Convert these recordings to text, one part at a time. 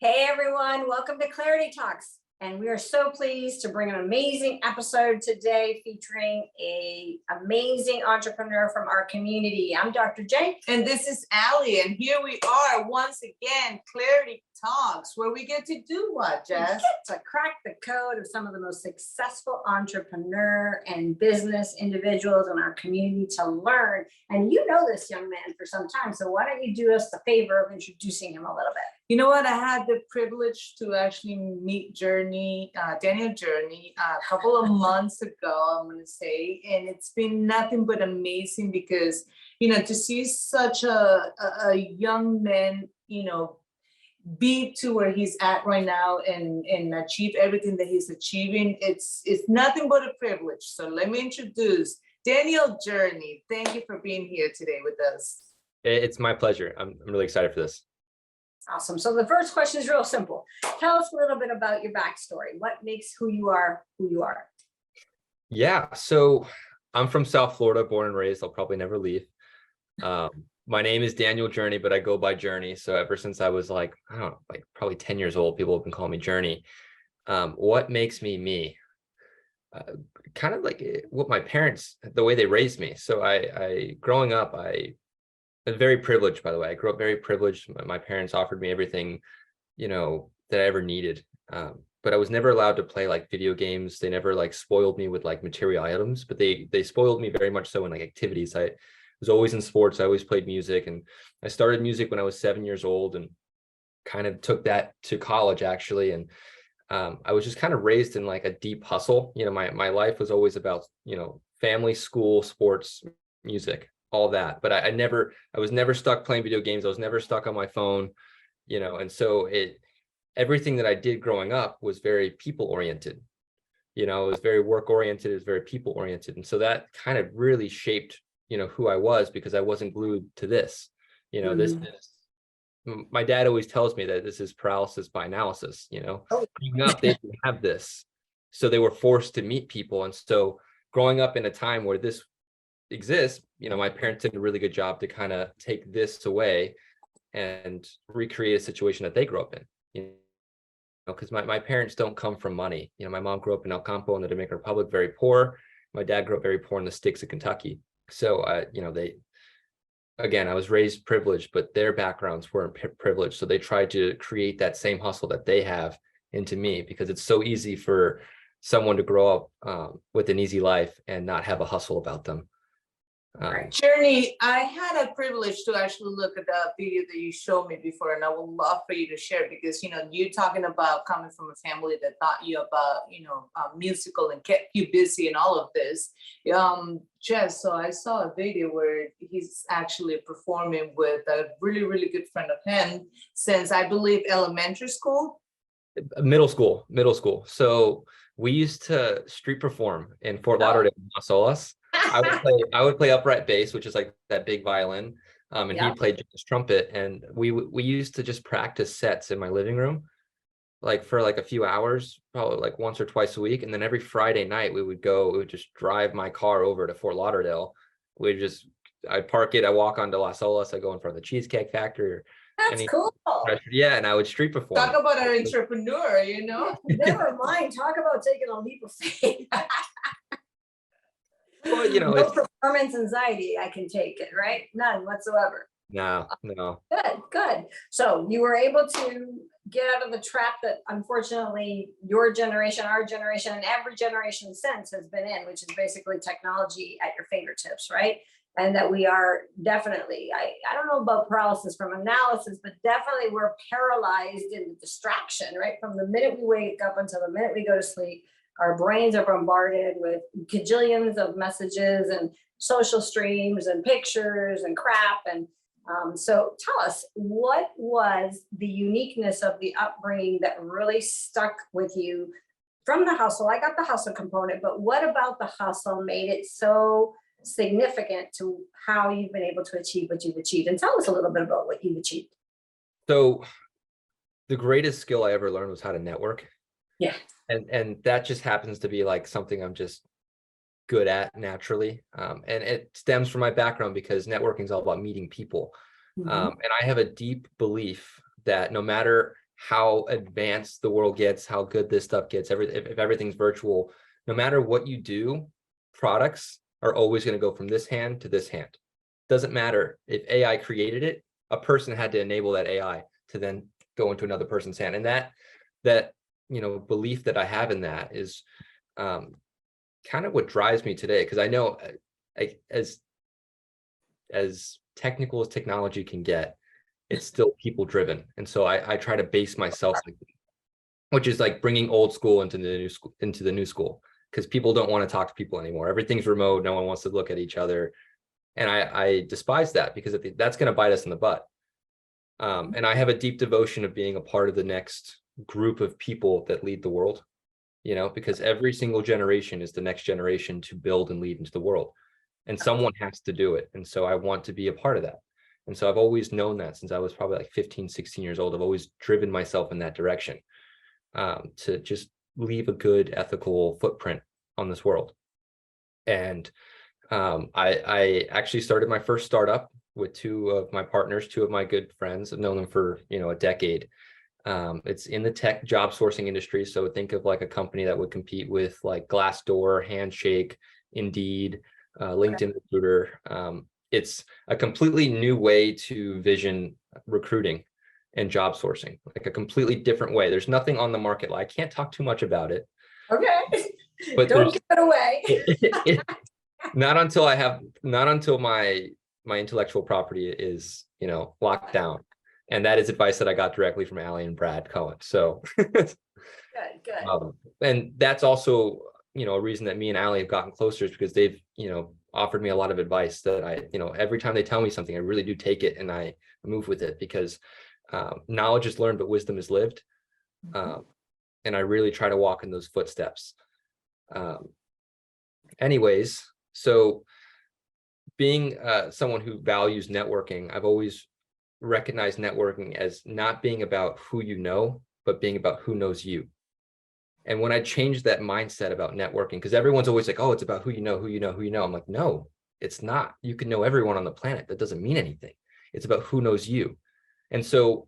Hey everyone, welcome to Clarity Talks. And we are so pleased to bring an amazing episode today featuring an amazing entrepreneur from our community. I'm Dr. J. And this is Allie. And here we are once again, Clarity Talks, where we get to do what, Jess? We get to crack the code of some of the most successful entrepreneur and business individuals in our community to learn. And you know this young man for some time, so why don't you do us the favor of introducing him a little bit? You know what? I had the privilege to actually meet Daniel Journey, a couple of months ago, I'm going to say, and it's been nothing but amazing because, to see such a young man, be to where he's at right now and achieve everything that he's achieving. It's nothing but a privilege. So let me introduce Daniel Journey. Thank you for being here today with us. It's my pleasure. I'm really excited for this. Awesome. So the first question is real simple. Tell us a little bit about your backstory. What makes who you are, who you are? Yeah. So I'm from South Florida, born and raised. I'll probably never leave. My name is Daniel Journey, but I go by Journey. So ever since I was probably 10 years old, people have been calling me Journey. What makes me me? Kind of like what my parents, the way they raised me. So growing up, I'm very privileged, by the way. I grew up very privileged. My parents offered me everything, that I ever needed. But I was never allowed to play like video games. They never spoiled me with material items, but they spoiled me very much so in activities. I was always in sports. I always played music, and I started music when I was 7 years old and kind of took that to college actually. And I was just kind of raised in a deep hustle. My life was always about, family, school, sports, music, all that. But I was never stuck playing video games. I was never stuck on my phone, and so everything that I did growing up was very people oriented. It was very work oriented. It was very people oriented. And so that kind of really shaped, who I was, because I wasn't glued to this, my dad always tells me that this is paralysis by analysis, growing up, they didn't have this. So they were forced to meet people. And so growing up in a time where this exists, my parents did a really good job to kind of take this away and recreate a situation that they grew up in, because my parents don't come from money. My mom grew up in El Campo in the Dominican Republic, very poor. My dad grew up very poor in the sticks of Kentucky. So, I was raised privileged, but their backgrounds weren't privileged. So they tried to create that same hustle that they have into me, because it's so easy for someone to grow up with an easy life and not have a hustle about them. Journey, I had a privilege to actually look at the video that you showed me before, and I would love for you to share, because you talking about coming from a family that taught you about musical and kept you busy and all of this. Jess, so I saw a video where he's actually performing with a really, really good friend of him since, I believe, elementary school. Middle school. So we used to street perform in Fort Lauderdale, Las Olas. I would play upright bass, which is like that big violin, and he played jazz trumpet. And we used to just practice sets in my living room, for a few hours, probably once or twice a week. And then every Friday night we would just drive my car over to Fort Lauderdale. I'd park it, I walk onto Las Olas, I go in front of the Cheesecake Factory. That's cool. Yeah, and I would street perform. Talk about an entrepreneur, Never mind. Talk about taking a leap of faith. Well, no performance anxiety I can take it, right? None whatsoever. No. Good. So you were able to get out of the trap that unfortunately your generation, our generation, and every generation since has been in, which is basically technology at your fingertips, right? And that we are definitely, I don't know about paralysis from analysis, but definitely we're paralyzed in the distraction, right? From the minute we wake up until the minute we go to sleep, our brains are bombarded with gajillions of messages and social streams and pictures and crap. And so tell us, what was the uniqueness of the upbringing that really stuck with you from the hustle? I got the hustle component, but what about the hustle made it so significant to how you've been able to achieve what you've achieved? And tell us a little bit about what you've achieved. So the greatest skill I ever learned was how to network. Yeah. And that just happens to be something I'm just good at naturally. And it stems from my background, because networking is all about meeting people. And I have a deep belief that no matter how advanced the world gets, how good this stuff gets, if everything's virtual, no matter what you do, products are always going to go from this hand to this hand. Doesn't matter if AI created it, a person had to enable that AI to then go into another person's hand. And that belief that I have in that is kind of what drives me today, because I know as technical as technology can get, it's still people driven. And so I try to base myself, which is like bringing old school into the new school, because people don't want to talk to people anymore. Everything's remote. No one wants to look at each other. And I despise that, because that's going to bite us in the butt. And I have a deep devotion of being a part of the next group of people that lead the world, because every single generation is the next generation to build and lead into the world. And someone has to do it. And so I want to be a part of that. And so I've always known that since I was probably like 15, 16 years old. I've always driven myself in that direction, to just leave a good ethical footprint on this world. And I actually started my first startup with two of my partners, two of my good friends. I've known them for, a decade. It's in the tech job sourcing industry. So think of like a company that would compete with like Glassdoor, Handshake, Indeed, LinkedIn Recruiter. It's a completely new way to vision recruiting and job sourcing, like a completely different way. There's nothing on the market. I can't talk too much about it. Okay. But don't give it away. Not until my intellectual property is, locked down. And that is advice that I got directly from Allie and Brad Cohen. So Good. And that's also, a reason that me and Allie have gotten closer, is because they've, offered me a lot of advice that I, every time they tell me something, I really do take it and I move with it, because knowledge is learned, but wisdom is lived. And I really try to walk in those footsteps. Anyways, so being someone who values networking, I've always recognized networking as not being about who you know, but being about who knows you. And when I changed that mindset about networking, because everyone's always like, oh, it's about who you know. I'm like, no, it's not. You can know everyone on the planet. That doesn't mean anything. It's about who knows you. And so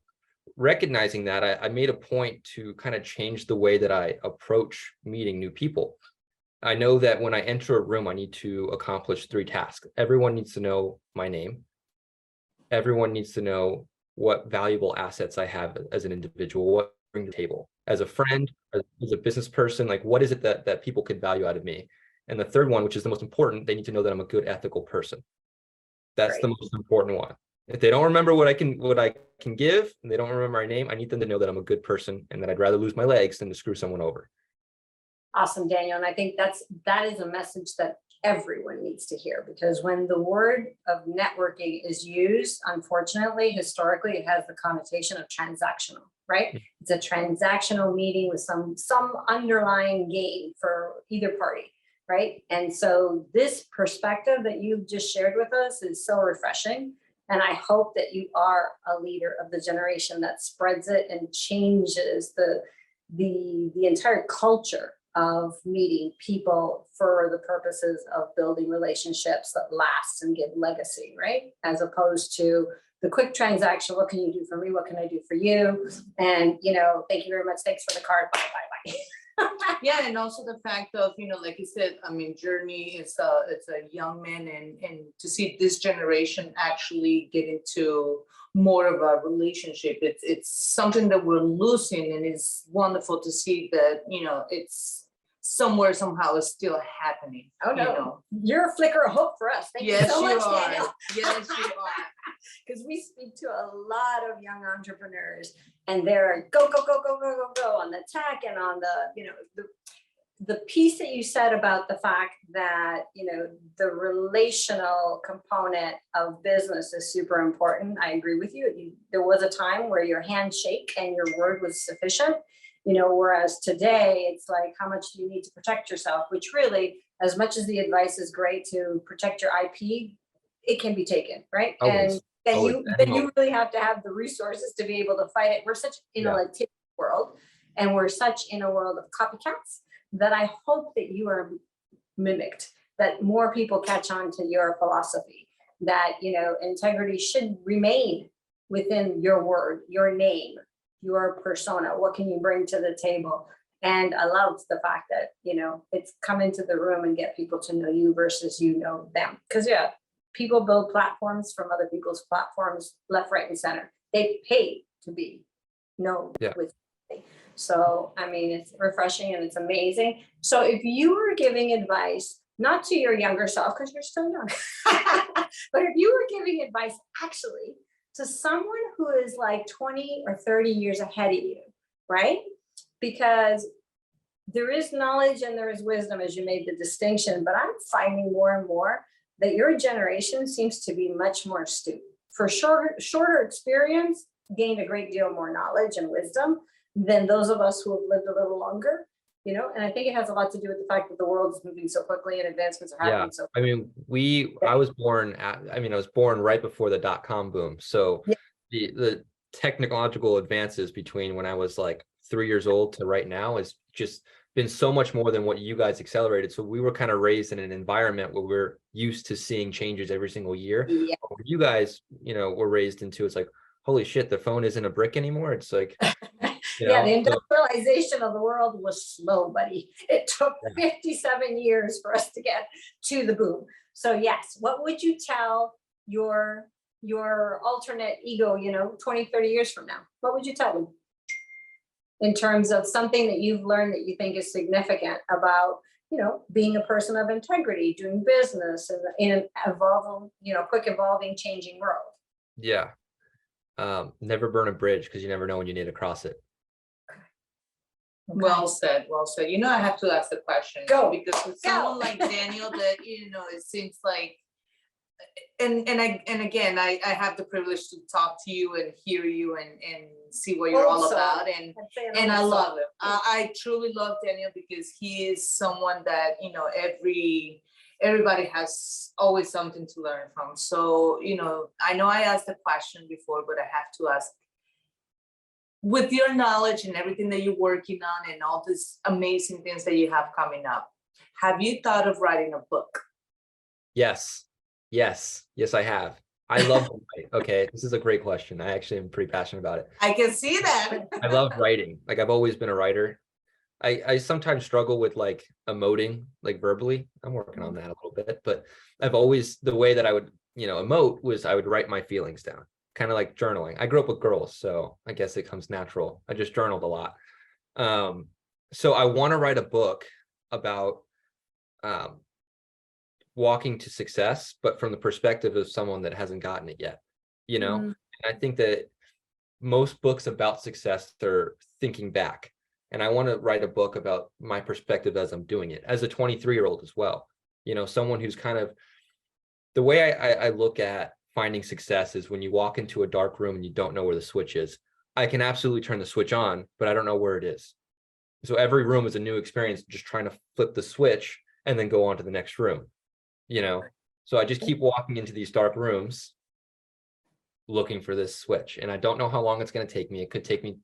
recognizing that, I made a point to kind of change the way that I approach meeting new people. I know that when I enter a room, I need to accomplish 3 tasks. Everyone needs to know my name. Everyone needs to know what valuable assets I have as an individual, what I bring to the table. As a friend, as a business person, like what is it that people could value out of me? And the third one, which is the most important, they need to know that I'm a good ethical person. That's the most important one. If they don't remember what I can give, and they don't remember my name, I need them to know that I'm a good person and that I'd rather lose my legs than to screw someone over. Awesome, Daniel. And I think that is a message that everyone needs to hear, because when the word of networking is used, unfortunately, historically, it has the connotation of transactional, right? It's a transactional meeting with some underlying gain for either party, right? And so this perspective that you've just shared with us is so refreshing. And I hope that you are a leader of the generation that spreads it and changes the entire culture of meeting people for the purposes of building relationships that last and give legacy, right? As opposed to the quick transaction. What can you do for me? What can I do for you? And, thank you very much. Thanks for the card. Bye, bye, bye. Yeah, and also the fact of, like you said, I mean, Journey is it's a young man, and to see this generation actually get into more of a relationship, it's something that we're losing, and it's wonderful to see that, it's somewhere somehow is still happening. Oh no, you're a flicker of hope for us. Thank you so much, Daniel. Yes, you are. Because we speak to a lot of young entrepreneurs, and they're go on the tech and on the piece that you said about the fact that the relational component of business is super important. I agree with you. There was a time where your handshake and your word was sufficient. Whereas today it's like, how much do you need to protect yourself? Which really, as much as the advice is great to protect your IP, it can be taken, right? Always. And then you really have to have the resources to be able to fight it. We're such in a litigious world, and we're such in a world of copycats, that I hope that you are mimicked, that more people catch on to your philosophy, that integrity should remain within your word, your name, your persona? What can you bring to the table? And I love the fact that, you know, it's come into the room and get people to know you versus you know them. Because yeah, people build platforms from other people's platforms, left, right, and center. They pay to be known with. So, I mean, it's refreshing and it's amazing. So if you were giving advice, not to your younger self, because you're still young, but if you were giving advice actually to someone who is like 20 or 30 years ahead of you, right? Because there is knowledge and there is wisdom, as you made the distinction, but I'm finding more and more that your generation seems to be much more astute. For shorter experience, gained a great deal more knowledge and wisdom than those of us who have lived a little longer, you know, and I think it has a lot to do with the fact that the world is moving so quickly and advancements are happening so quickly. I mean, I was born right before the dot-com boom. So the technological advances between when I was like 3 years old to right now has just been so much more than what you guys accelerated. So we were kind of raised in an environment where we're used to seeing changes every single year. Yeah. You guys, you know, were raised into, it's like, holy shit, the phone isn't a brick anymore. It's like, you know, the industrialization of the world was slow, buddy. It took 57 years for us to get to the boom. So yes, what would you tell your alternate ego, you know, 20, 30 years from now? What would you tell them in terms of something that you've learned that you think is significant about, you know, being a person of integrity, doing business in an evolving, you know, quick evolving, changing world? Yeah. Never burn a bridge because you never know when you need to cross it. Okay. Well said, well said. You know, I have to ask the question. Go. Because with someone like Daniel, that, you know, it seems like, and again, I have the privilege to talk to you and hear you and see what you're all about. And I love it. I truly love Daniel because he is someone that, you know, everybody has always something to learn from. So, you know I asked the question before, but I have to ask, with your knowledge and everything that you're working on and all these amazing things that you have coming up, have you thought of writing a book? Yes, I have. I love to write. Okay, this is a great question. I actually am pretty passionate about it. I can see that. I love writing. Like, I've always been a writer. I sometimes struggle with like emoting, like verbally. I'm working on that a little bit, but I've always, the way that I would, you know, emote was I would write my feelings down, kind of like journaling. I grew up with girls, so I guess it comes natural. I just journaled a lot. So I want to write a book about walking to success, but from the perspective of someone that hasn't gotten it yet, you know? And I think that most books about success are thinking back. And I want to write a book about my perspective as I'm doing it, as a 23-year-old as well. You know, someone who's kind of, the way I look at finding success is when you walk into a dark room and you don't know where the switch is. I can absolutely turn the switch on, but I don't know where it is. So every room is a new experience, just trying to flip the switch and then go on to the next room, you know? So I just keep walking into these dark rooms looking for this switch. And I don't know how long it's going to take me. It could take me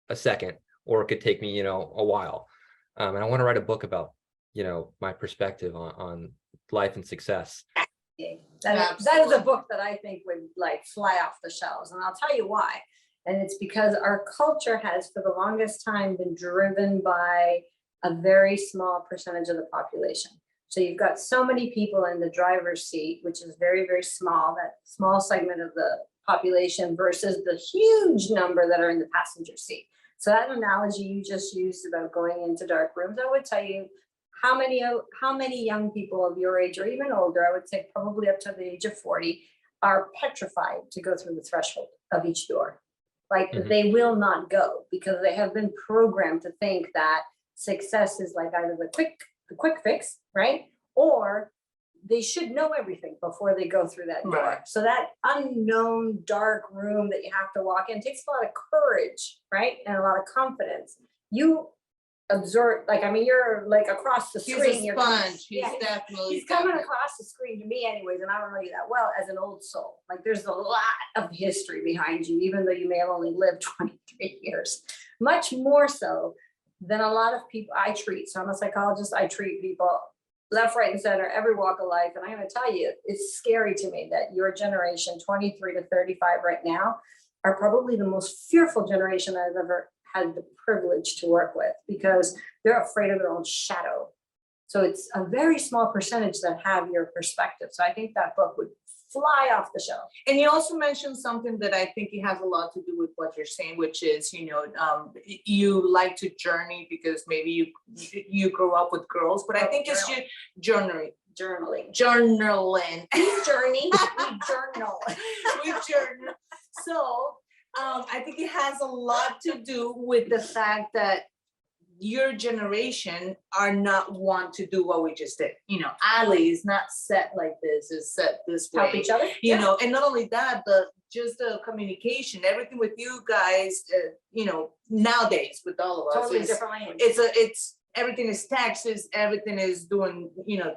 a second, or it could take me, you know, a while. And I want to write a book about, you know, my perspective on life and success. That is a book that I think would like fly off the shelves. And I'll tell you why. And it's because our culture has for the longest time been driven by a very small percentage of the population. So you've got so many people in the driver's seat, which is very, very small, that small segment of the population versus the huge number that are in the passenger seat. So that analogy you just used about going into dark rooms, I would tell you how many young people of your age or even older, I would say probably up to the age of 40, are petrified to go through the threshold of each door. Like they will not go because they have been programmed to think that success is like either the quick fix, right? Or they should know everything before they go through that door. Right. So that unknown dark room that you have to walk in takes a lot of courage, right? And a lot of confidence. You absorb, like, I mean, you're like across the screen. He's a sponge. He's coming across the screen to me anyways, and I don't know you that well as an old soul. Like there's a lot of history behind you, even though you may have only lived 23 years. Much more so than a lot of people I treat. So I'm a psychologist, I treat people left, right, and center, every walk of life. And I'm going to tell you, it's scary to me that your generation, 23 to 35 right now, are probably the most fearful generation I've ever had the privilege to work with, because they're afraid of their own shadow. So it's a very small percentage that have your perspective. So I think that book would fly off the shelf. And you also mentioned something that I think it has a lot to do with what you're saying, which is, you like to journey because maybe you grew up with girls, but I think it's your journaling. Journaling. We Journey. We journal. We journal. So I think it has a lot to do with the fact that your generation are not want to do what we just did. Allie is not set like this, is set this way. Help each other. And not only that, but just the communication, everything with you guys, nowadays with all of us, Totally different language. it's everything is text, everything is doing,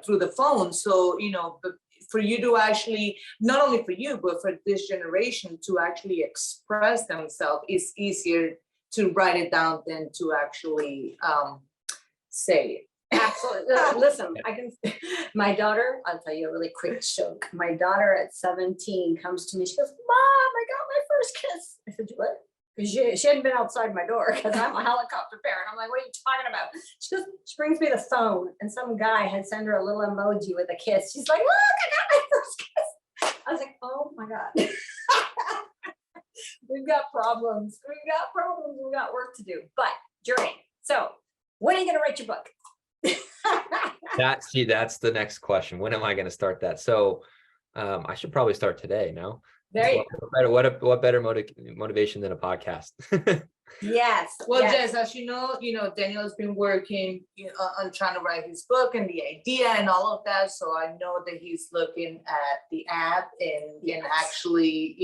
through the phone. So, but for you to actually, not only for you, but for this generation to actually express themselves, is easier to write it down than to actually say it. Absolutely. Listen, my daughter, I'll tell you a really quick joke. My daughter at 17 comes to me, she goes, Mom, I got my first kiss. I said, what? Because she hadn't been outside my door because I'm a helicopter parent. I'm like, what are you talking about? She goes, she brings me the phone, and some guy had sent her a little emoji with a kiss. She's like, look, I got my first kiss. I was like, oh my God. We've got problems. We've got work to do. But journey. So when are you going to write your book? That's the next question. When am I going to start that? So I should probably start today. No. There you go. What better motivation than a podcast? Yes. Well, yes. Jess, as you know, Daniel's been working on trying to write his book and the idea and all of that. So I know that he's looking at the app and actually,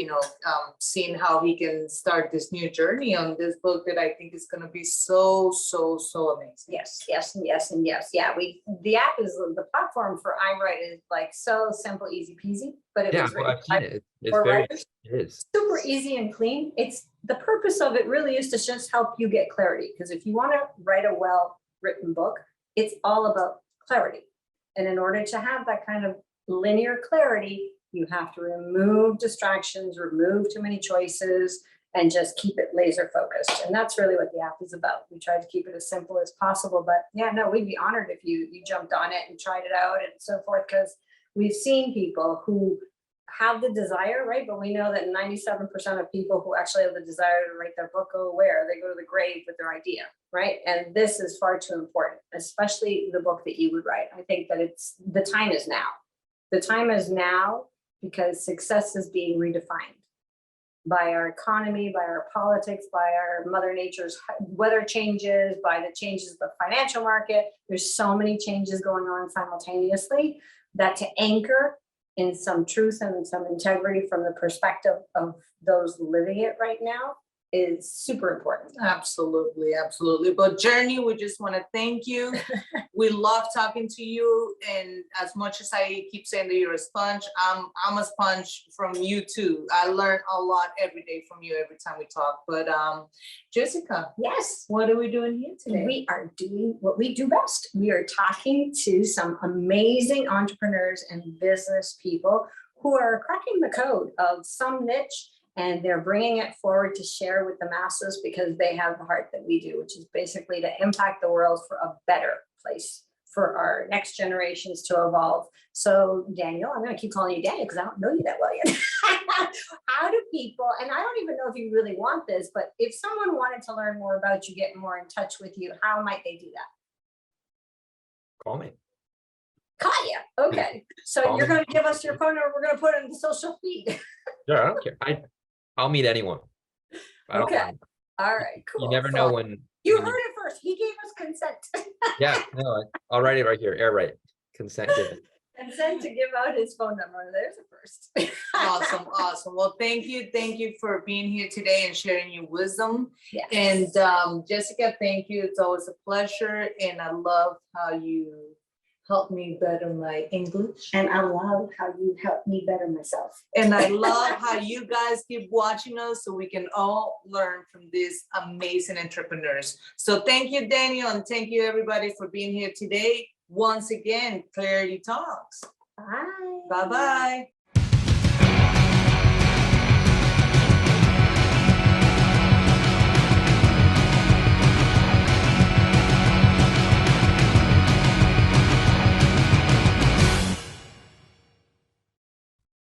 seeing how he can start this new journey on this book that I think is going to be so amazing. Yes. Yeah, the app is the platform for iWrite is like so simple, easy peasy. But it was I've seen it. It's for very, writers. it is. Super easy and clean. It's the purpose of it really is to just help you get clarity. Because if you want to write a well-written book, it's all about clarity. And in order to have that kind of linear clarity, you have to remove distractions, remove too many choices, and just keep it laser focused. And that's really what the app is about. We tried to keep it as simple as possible. But yeah, no, we'd be honored if you jumped on it and tried it out and so forth, because we've seen people who have the desire, right? But we know that 97% of people who actually have the desire to write their book go where? They go to the grave with their idea, right? And this is far too important, especially the book that you would write. I think that the time is now. The time is now because success is being redefined by our economy, by our politics, by our Mother Nature's weather changes, by the changes of the financial market. There's so many changes going on simultaneously that to anchor in some truth and some integrity from the perspective of those living it right now is super important. Absolutely. But Journey, we just want to thank you. We love talking to you. And as much as I keep saying that you're a sponge, I'm a sponge from you too. I learn a lot every day from you every time we talk. But Jessica, yes, what are we doing here today? We are doing what we do best. We are talking to some amazing entrepreneurs and business people who are cracking the code of some niche, and they're bringing it forward to share with the masses because they have the heart that we do, which is basically to impact the world for a better place for our next generations to evolve. So Daniel, I'm going to keep calling you Daniel because I don't know you that well yet. How do people, and I don't even know if you really want this, but if someone wanted to learn more about you, get more in touch with you, how might they do that? Call me. Call you. Okay. So Call you're me. going to give us your phone number. We're going to put it in the social feed. Yeah, I don't care. I'll meet anyone. I don't Okay. mind. All right, cool. You never So know when. you heard it first. He gave us consent. Yeah, no, I'll write it right here. Air right. Consent given. Consent to give out his phone number. There's a first. Awesome. Well, thank you for being here today and sharing your wisdom. Yes. And Jessica, thank you. It's always a pleasure. And I love how you help me better my English. And I love how you help me better myself. And I love how you guys keep watching us so we can all learn from these amazing entrepreneurs. So thank you, Daniel, and thank you everybody for being here today. Once again, Clarity Talks. Bye. Bye-bye.